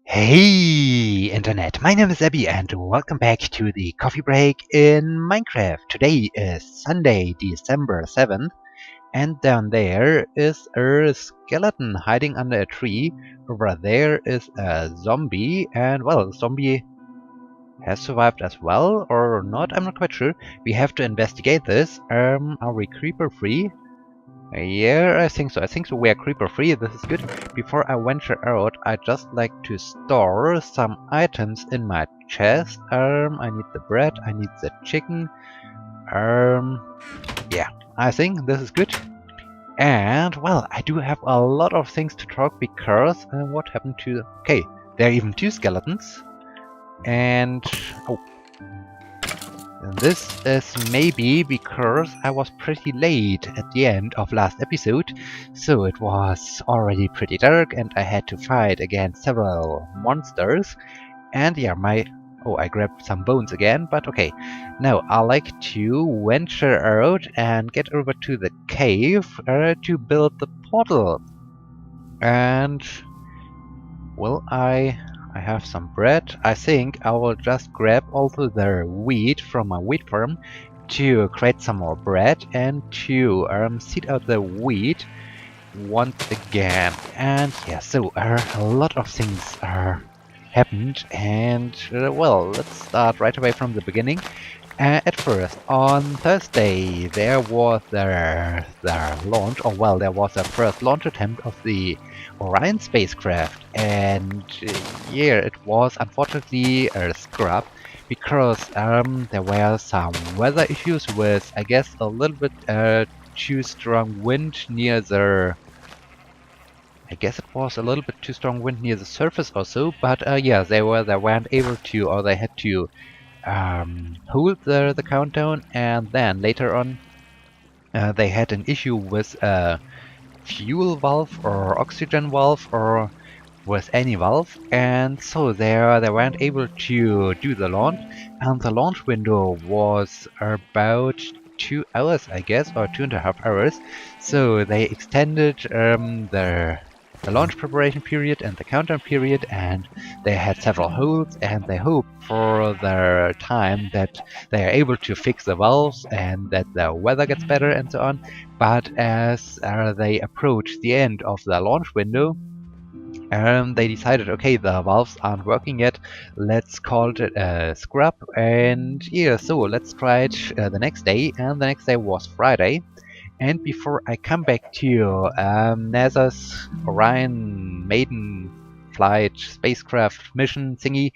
Hey Internet, my name is Sebbi and welcome back to the coffee break in Minecraft. Today is Sunday, December 7th, and down there is a skeleton hiding under a tree. Over there is a zombie, and well, the zombie has survived as well, or not, I'm not quite sure. We have to investigate this. Are we creeper free? Yeah, I think so. I think so. We are creeper free. This is good. Before I venture out, I just like to store some items in my chest. I need the bread. I need the chicken. Um, yeah, I think this is good. And well, I do have a lot of things to talk because what happened to? Okay, there are even two skeletons. And oh, this is maybe because I was pretty late at the end of last episode, so it was already pretty dark and I had to fight against several monsters. And yeah, I grabbed some bones again, but okay. Now, I like to venture out and get over to the cave to build the portal. And well, I have some bread. I think I will just grab also the wheat from my wheat farm to create some more bread and to seed out the wheat once again. And yeah, so a lot of things happened, and well, let's start right away from the beginning. At first, on Thursday, there was their launch, or well, there was a first launch attempt of the Orion spacecraft, and yeah, it was unfortunately a scrap because there were some weather issues with, I guess, a little bit too strong wind near the. I guess it was a little bit too strong wind near the surface or so, but yeah, they weren't able to, or they had to hold the countdown, and then later on they had an issue with a fuel valve or oxygen valve or with any valve, and so they weren't able to do the launch, and the launch window was about 2 hours, I guess, or 2.5 hours. So they extended the launch preparation period and the countdown period, and they had several holds, and they hope for the time that they are able to fix the valves and that the weather gets better and so on. But as they approach the end of the launch window, they decided, okay, the valves aren't working yet, let's call it a scrap. And yeah, so let's try it the next day, and the next day was Friday. And before I come back to NASA's Orion maiden flight spacecraft mission thingy,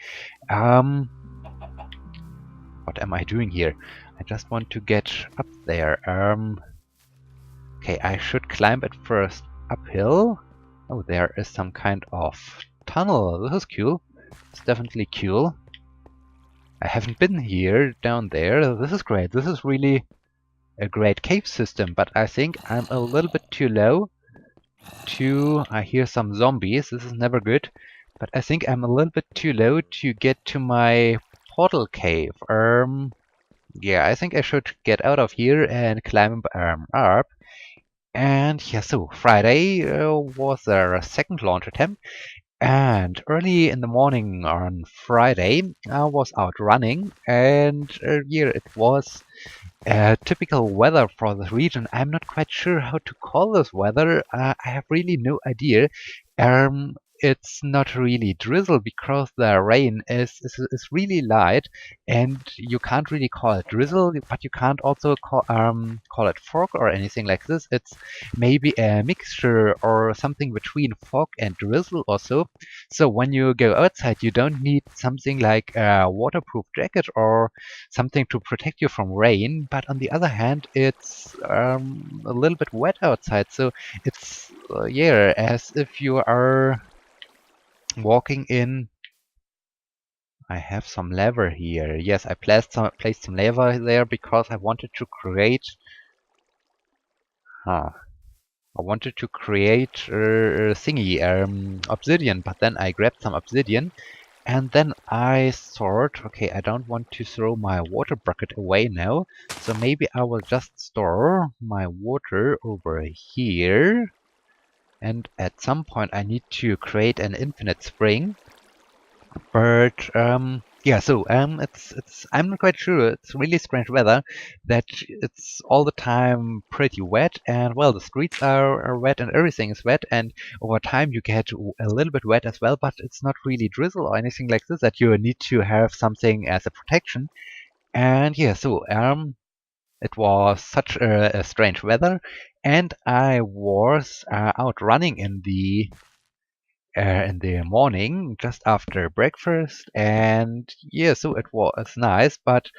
what am I doing here? I just want to get up there. Okay, I should climb it first uphill. Oh, there is some kind of tunnel. This is cool. It's definitely cool. I haven't been here down there. This is great. This is really a great cave system, but I think I'm a little bit too low to... I hear some zombies. This is never good. But I think I'm a little bit too low to get to my portal cave. Yeah, I think I should get out of here and climb up. And yeah, so Friday was our second launch attempt, and early in the morning on Friday I was out running, and yeah, it was typical weather for this region. I'm not quite sure how to call this weather. I have really no idea. It's not really drizzle because the rain is really light, and you can't really call it drizzle, but you can't also call it fog or anything like this. It's maybe a mixture or something between fog and drizzle or so. So when you go outside, you don't need something like a waterproof jacket or something to protect you from rain, but on the other hand, it's a little bit wet outside, so it's yeah, as if you are walking in. I have some lava here. Yes, I placed some lava there because I wanted to create. I wanted to create a thingy, obsidian, but then I grabbed some obsidian. And then I thought, okay, I don't want to throw my water bucket away now, so maybe I will just store my water over here. And at some point I need to create an infinite spring. But yeah, so it's I'm not quite sure. It's really strange weather that it's all the time pretty wet, and well, the streets are wet and everything is wet, and over time you get a little bit wet as well. But it's not really drizzle or anything like this that you need to have something as a protection. And yeah, so it was such a strange weather, and I was out running in the morning just after breakfast, and yeah, so it was nice. But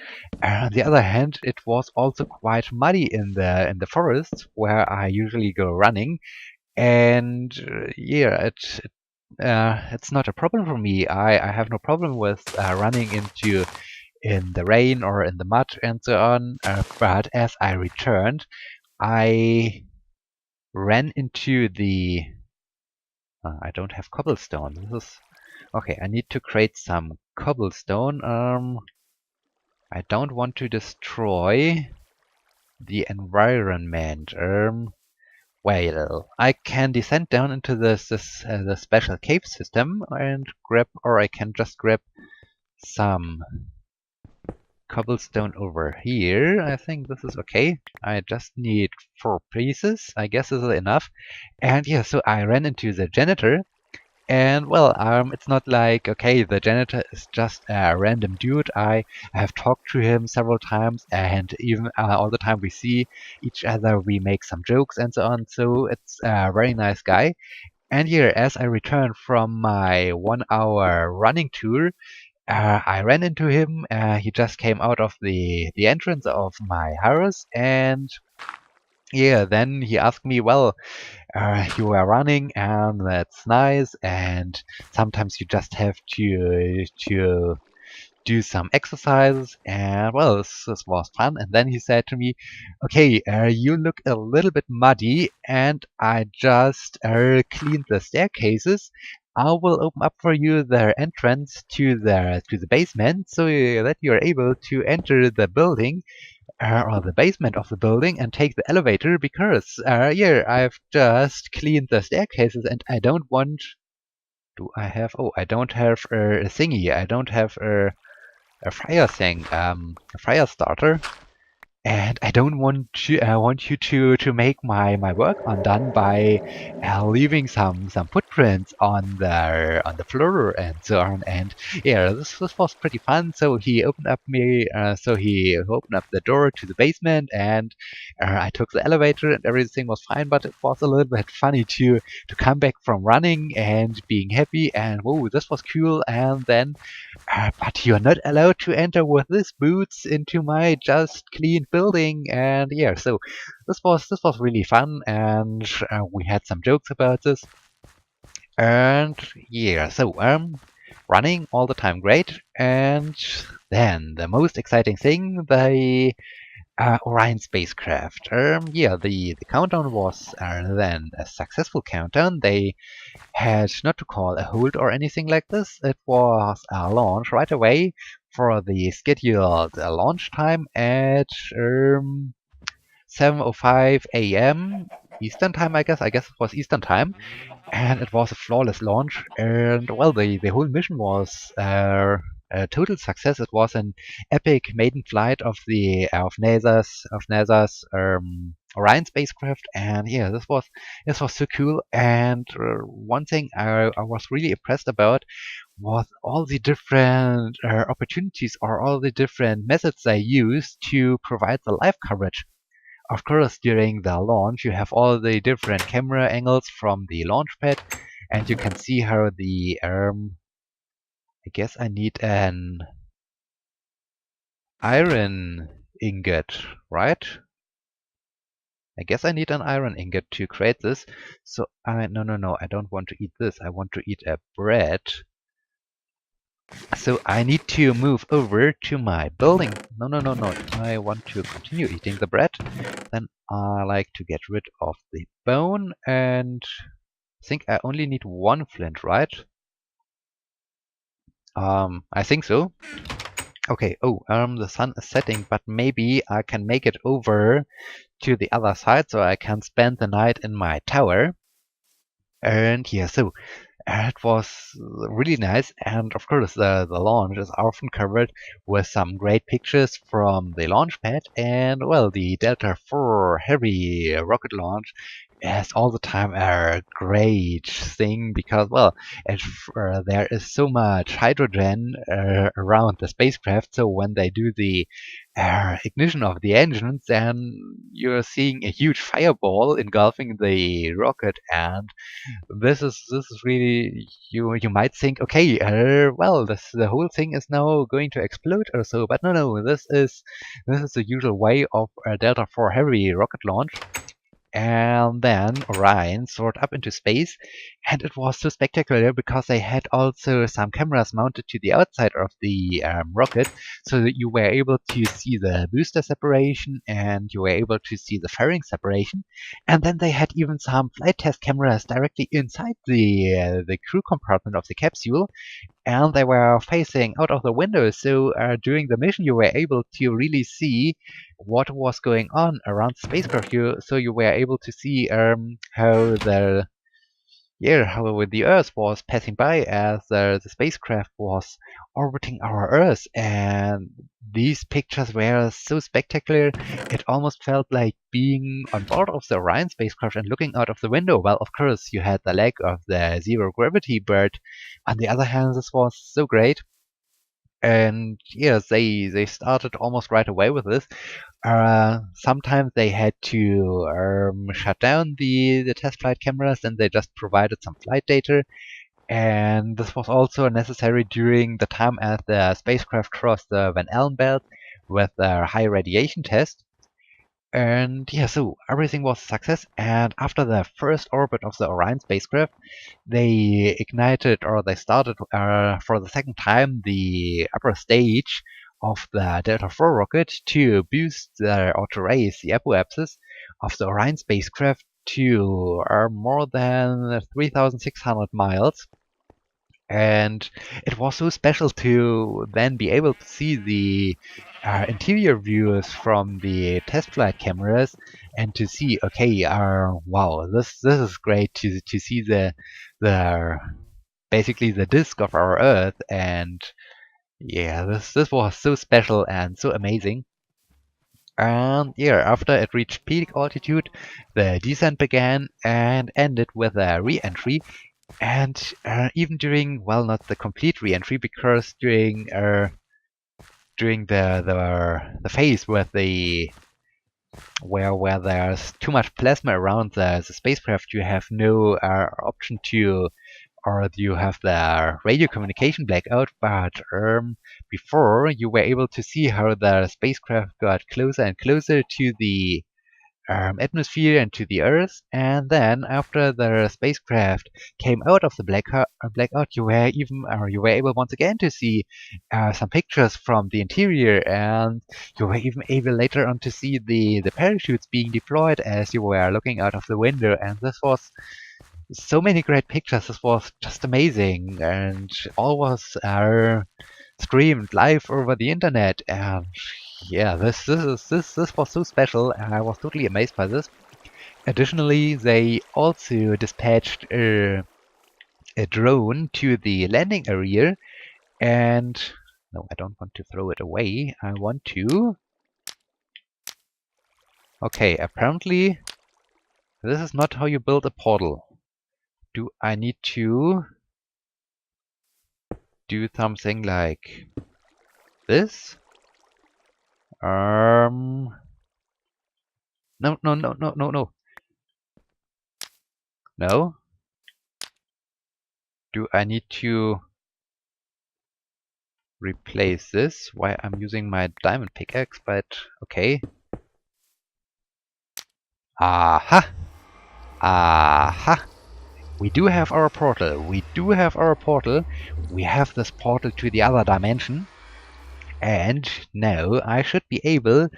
on the other hand, it was also quite muddy in the forest where I usually go running, and yeah, it's not a problem for me. I have no problem with running into in the rain or in the mud and so on. But as I returned, I ran into the. I don't have cobblestone. This is okay. I need to create some cobblestone. I don't want to destroy the environment. Well, I can descend down into the special cave system and grab, or I can just grab some cobblestone over here. I think this is okay. I just need 4 pieces. I guess this is enough. And yeah, so I ran into the janitor. And well, it's not like, okay, the janitor is just a random dude. I have talked to him several times, and even all the time we see each other, we make some jokes and so on. So it's a very nice guy. And here, as I returned from my 1 hour running tour, I ran into him. He just came out of the entrance of my house, and yeah, then he asked me, well, you were running, and that's nice. And sometimes you just have to do some exercises. And well, this was fun. And then he said to me, "Okay, you look a little bit muddy, and I just cleaned the staircases. I will open up for you the entrance to the basement, so that you are able to enter the building." Or the basement of the building and take the elevator because yeah, I've just cleaned the staircases and I don't want. Do I have? Oh, I don't have a thingy. I don't have a fire thing. A fire starter. And I don't want you to make my work undone by leaving some footprints on the floor and so on. And yeah, this was pretty fun. So he opened up me. So he opened up the door to the basement, and I took the elevator, and everything was fine. But it was a little bit funny to come back from running and being happy, and whoa, this was cool. And then but you're not allowed to enter with these boots into my just cleaned building. And yeah, so this was really fun, and we had some jokes about this. And yeah, so running all the time great. And then the most exciting thing, the Orion spacecraft. Yeah, the countdown was then a successful countdown. They had not to call a hold or anything like this. It was a launch right away for the scheduled launch time at 7:05 a.m. Eastern time, I guess. I guess it was Eastern time, and it was a flawless launch. And well, the whole mission was a total success. It was an epic maiden flight of the of NASA's Orion spacecraft, and yeah, this was so cool. And one thing I was really impressed about was all the different opportunities or all the different methods they used to provide the live coverage. Of course, during the launch, you have all the different camera angles from the launch pad, and you can see how the I guess I need an iron ingot, right? I guess I need an iron ingot to create this. So no, I don't want to eat this. I want to eat a bread. So I need to move over to my building. No. I want to continue eating the bread. Then I like to get rid of the bone, and I think I only need 1 flint, right? I think so. Okay, the sun is setting, but maybe I can make it over to the other side so I can spend the night in my tower. And yeah, so It was really nice, and of course, the launch is often covered with some great pictures from the launch pad. And well, the Delta IV Heavy rocket launch is all the time a great thing because, well, there is so much hydrogen around the spacecraft. So when they do the ignition of the engines, then you're seeing a huge fireball engulfing the rocket, and this is really, you might think, okay, well, the whole thing is now going to explode or so, but no, this is the usual way of a Delta IV Heavy rocket launch. And then Orion soared up into space, and it was so spectacular because they had also some cameras mounted to the outside of the rocket, so that you were able to see the booster separation and you were able to see the fairing separation. And then they had even some flight test cameras directly inside the crew compartment of the capsule, and they were facing out of the window. So during the mission, you were able to really see what was going on around the spacecraft. So you were able to see how the Earth was passing by as the spacecraft was orbiting our Earth, and these pictures were so spectacular. It almost felt like being on board of the Orion spacecraft and looking out of the window. Well, of course, you had the lag of the zero gravity, but on the other hand, this was so great. And yes, they started almost right away with this. Sometimes they had to shut down the test flight cameras, and they just provided some flight data. And this was also necessary during the time as the spacecraft crossed the Van Allen belt with their high radiation test. And yeah, so everything was a success. And after the first orbit of the Orion spacecraft, they ignited, or they started for the second time, the upper stage of the Delta IV rocket to boost or to raise the apoapsis of the Orion spacecraft to more than 3,600 miles. And it was so special to then be able to see the interior views from the test flight cameras and to see, okay, wow, this is great to see the basically the disk of our Earth. And yeah, this was so special and so amazing. And yeah, after it reached peak altitude, the descent began and ended with a re-entry. And even during, well, not the complete re-entry, because during the phase where there's too much plasma around the spacecraft, you have no option to, or you have the radio communication blackout. But before, you were able to see how the spacecraft got closer and closer to the atmosphere and to the Earth. And then after the spacecraft came out of the blackout, you were able once again to see some pictures from the interior, and you were even able later on to see the parachutes being deployed as you were looking out of the window. And this was so many great pictures. This was just amazing, and all was streamed live over the internet. And yeah, this was so special, and I was totally amazed by this. Additionally, they also dispatched a drone to the landing area, and no, I don't want to throw it away. I want to. Okay, apparently this is not how you build a portal. Do I need to do something like this? No, no, no, no, no, no. No? Do I need to replace this? Why I'm using my diamond pickaxe, but okay. Aha! Aha! We do have our portal. We do have our portal. We have this portal to the other dimension. And now I should be able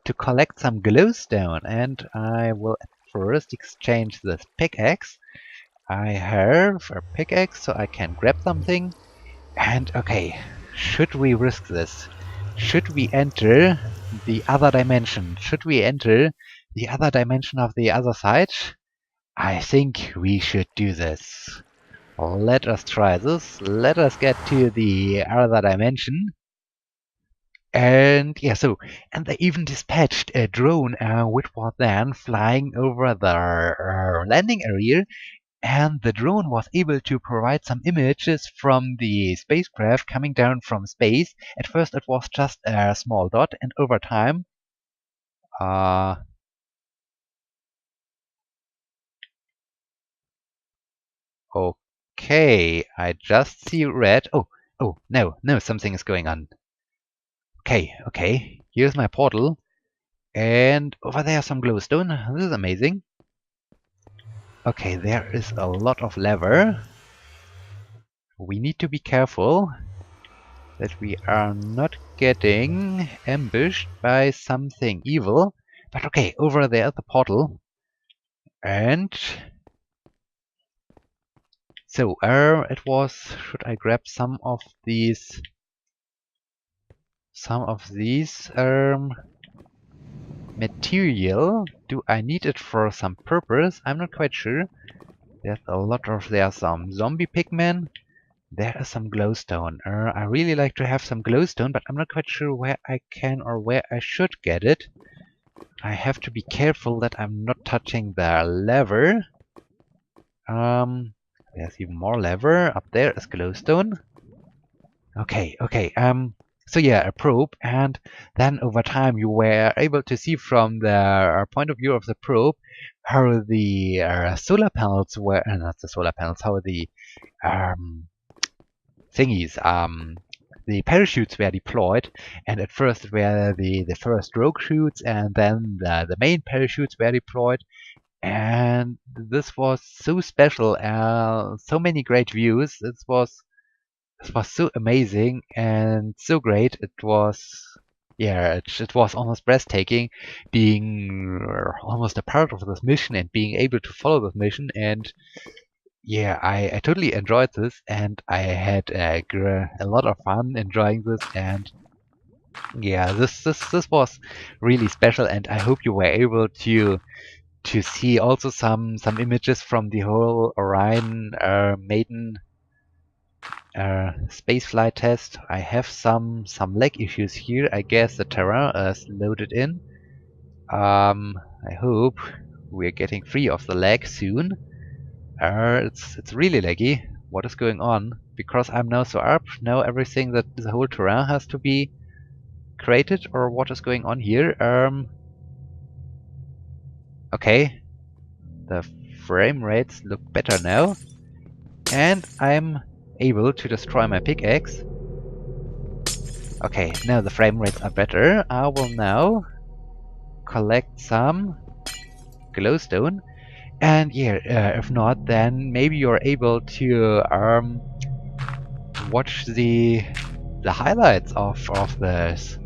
to collect some glowstone. And I will at first exchange this pickaxe. I have a pickaxe, so I can grab something. And okay, should we risk this? Should we enter the other dimension? Should we enter the other dimension of the other side? I think we should do this. Let us try this. Let us get to the other dimension. And yeah, and they even dispatched a drone which was then flying over the landing area, and the drone was able to provide some images from the spacecraft coming down from space. At first it was just a small dot, and over time, uh, okay, I just see red. Oh, no, something is going on. Okay, here's my portal, and over there some glowstone. This is amazing. Okay, there is a lot of lava. We need to be careful that we are not getting ambushed by something evil. But okay, over there at the portal. And so, it was, should I grab some of these material? Do I need it for some purpose? I'm not quite sure. There are some zombie pigmen. There is some glowstone. I really like to have some glowstone, but I'm not quite sure where I can or where I should get it. I have to be careful that I'm not touching the lever. There's even more lever. Up there is glowstone. Okay. So yeah, a probe, and then over time you were able to see from the point of view of the probe how the solar panels were, not the solar panels, how the um, thingies, the parachutes were deployed, and at first it were the first rogue chutes, and then the main parachutes were deployed, and this was so special, so many great views. This was so amazing and so great. It was, yeah, it was almost breathtaking being almost a part of this mission and being able to follow this mission. And yeah, I totally enjoyed this, and I had a lot of fun enjoying this. And yeah, this was really special, and I hope you were able to see also some images from the whole Orion maiden spaceflight test. I have some lag issues here. I guess the terrain is loaded in. I hope we're getting free of the lag soon. It's really laggy. What is going on? Because I'm now so up, now everything that the whole terrain has to be created, or what is going on here? Okay, the frame rates look better now, and I'm able to destroy my pickaxe. Okay, now the frame rates are better. I will now collect some glowstone, and yeah, if not, then maybe you're able to watch the highlights of this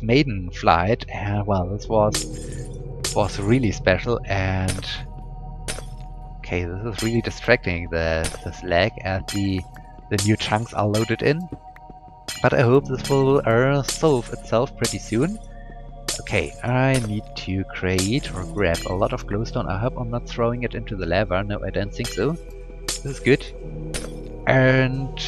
maiden flight. And well, this was really special. And okay, this is really distracting, this lag as the new chunks are loaded in. But I hope this will solve itself pretty soon. Okay, I need to create or grab a lot of glowstone. I hope I'm not throwing it into the lava. No, I don't think so. This is good. And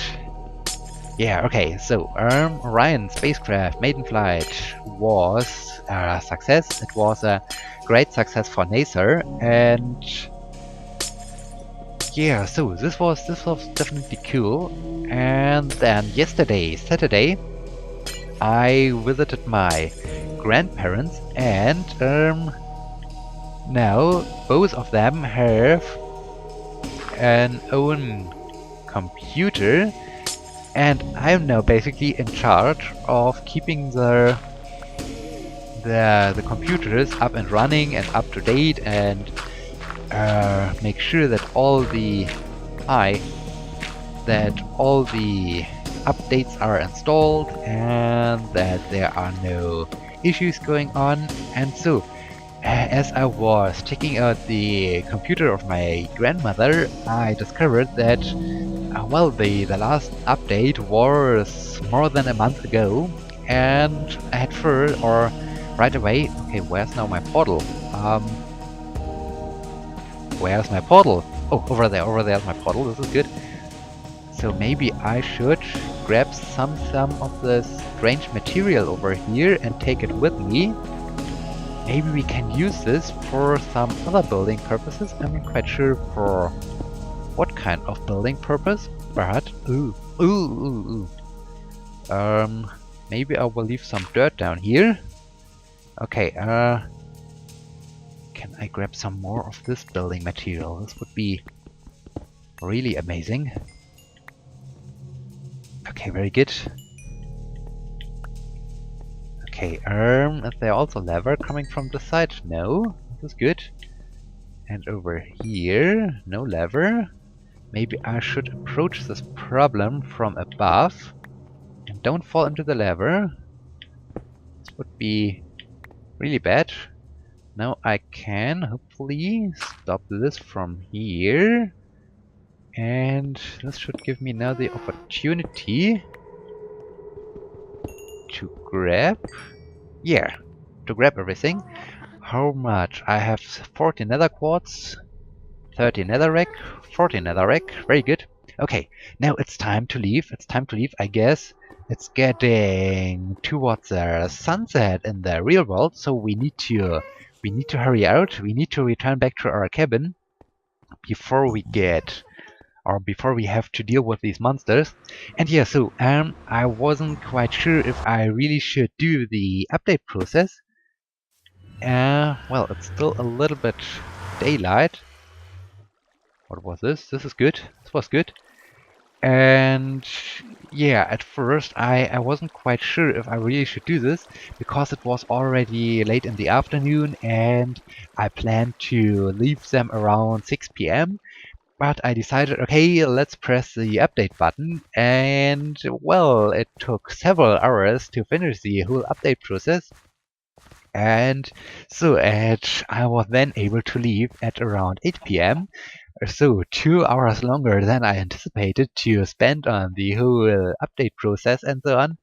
yeah, okay, so Orion spacecraft maiden flight was a success. It was a great success for NASA, and yeah, so this was definitely cool. And then yesterday, Saturday, I visited my grandparents, and now both of them have an own computer, and I'm now basically in charge of keeping the computers up and running and up to date, and make sure that all the updates are installed and that there are no issues going on. And so, as I was checking out the computer of my grandmother, I discovered that well, the last update was more than a month ago, and at first, or right away, okay, where's now my portal? Where's my portal? Oh, over there's my portal. This is good. So maybe I should grab some of the strange material over here and take it with me. Maybe we can use this for some other building purposes. I'm not quite sure for what kind of building purpose, but maybe I will leave some dirt down here. Okay, can I grab some more of this building material? This would be really amazing. Okay, very good. Okay, is there also lava coming from the side? No, this is good. And over here, no lava. Maybe I should approach this problem from above and don't fall into the lava. This would be really bad. Now I can hopefully stop this from here. And this should give me now the opportunity to grab... Yeah, to grab everything. How much? I have 40 nether quartz, 30 netherrack, 40 netherrack. Very good. Okay, now it's time to leave. It's time to leave, I guess. It's getting towards the sunset in the real world, so we need to hurry out. We need to return back to our cabin before we get before we have to deal with these monsters. And yeah, so I wasn't quite sure if I really should do the update process. Well, it's still a little bit daylight. What was this? This is good. This was good. And yeah, at first I wasn't quite sure if I really should do this because it was already late in the afternoon and I planned to leave them around 6 p.m. But I decided, okay, let's press the update button, and well, it took several hours to finish the whole update process. And so I was then able to leave at around 8 p.m. So 2 hours longer than I anticipated to spend on the whole update process and so on.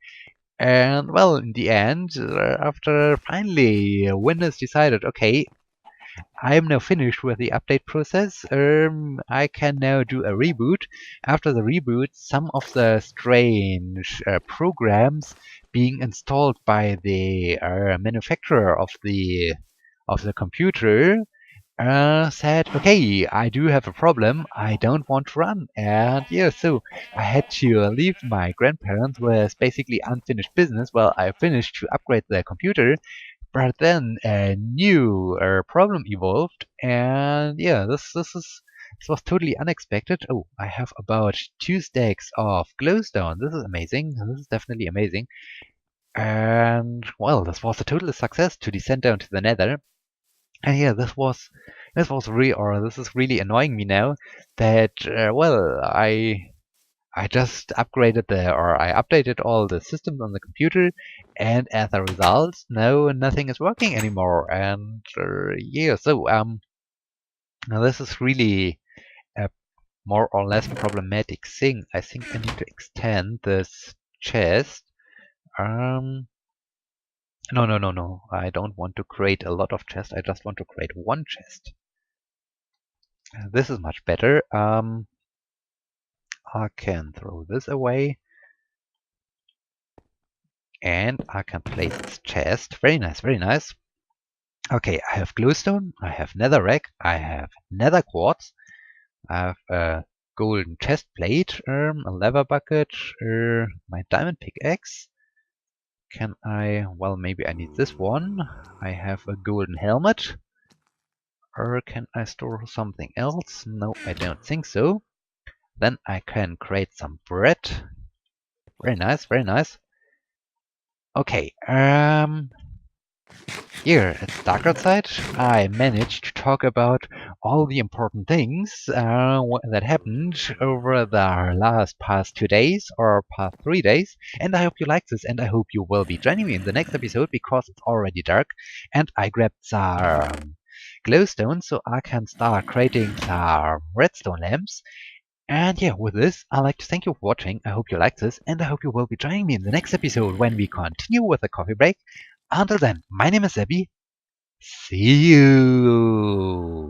And well, in the end, after finally Windows decided, okay, I am now finished with the update process. I can now do a reboot. After the reboot, some of the strange programs being installed by the manufacturer of the computer said, okay, I do have a problem. I don't want to run. And yeah, so I had to leave my grandparents with basically unfinished business. Well, I finished to upgrade the computer, but then a new problem evolved, and yeah, this was totally unexpected. Oh, I have about 2 stacks of glowstone. This is amazing. This is definitely amazing. And well, this was a total success to descend down to the Nether. And yeah, this is really annoying me now that well, I just upgraded I updated all the systems on the computer, and as a result, no, nothing is working anymore. And yeah, so now this is really a more or less problematic thing. I think I need to extend this chest. No. I don't want to create a lot of chests. I just want to create one chest. This is much better. I can throw this away. And I can place this chest. Very nice, very nice. Okay, I have glowstone, I have netherrack, I have nether quartz, I have a golden chest plate, a lava bucket, my diamond pickaxe. Can I... well, maybe I need this one. I have a golden helmet. Or can I store something else? No, I don't think so. Then I can create some bread. Very nice, very nice. Okay, here at Dark Outside, I managed to talk about all the important things that happened over the past 2 days or past 3 days, and I hope you like this, and I hope you will be joining me in the next episode because it's already dark, and I grabbed some glowstone so I can start creating some redstone lamps. And yeah, with this, I'd like to thank you for watching. I hope you liked this, and I hope you will be joining me in the next episode when we continue with the coffee break. Until then, my name is Sebbi. See you!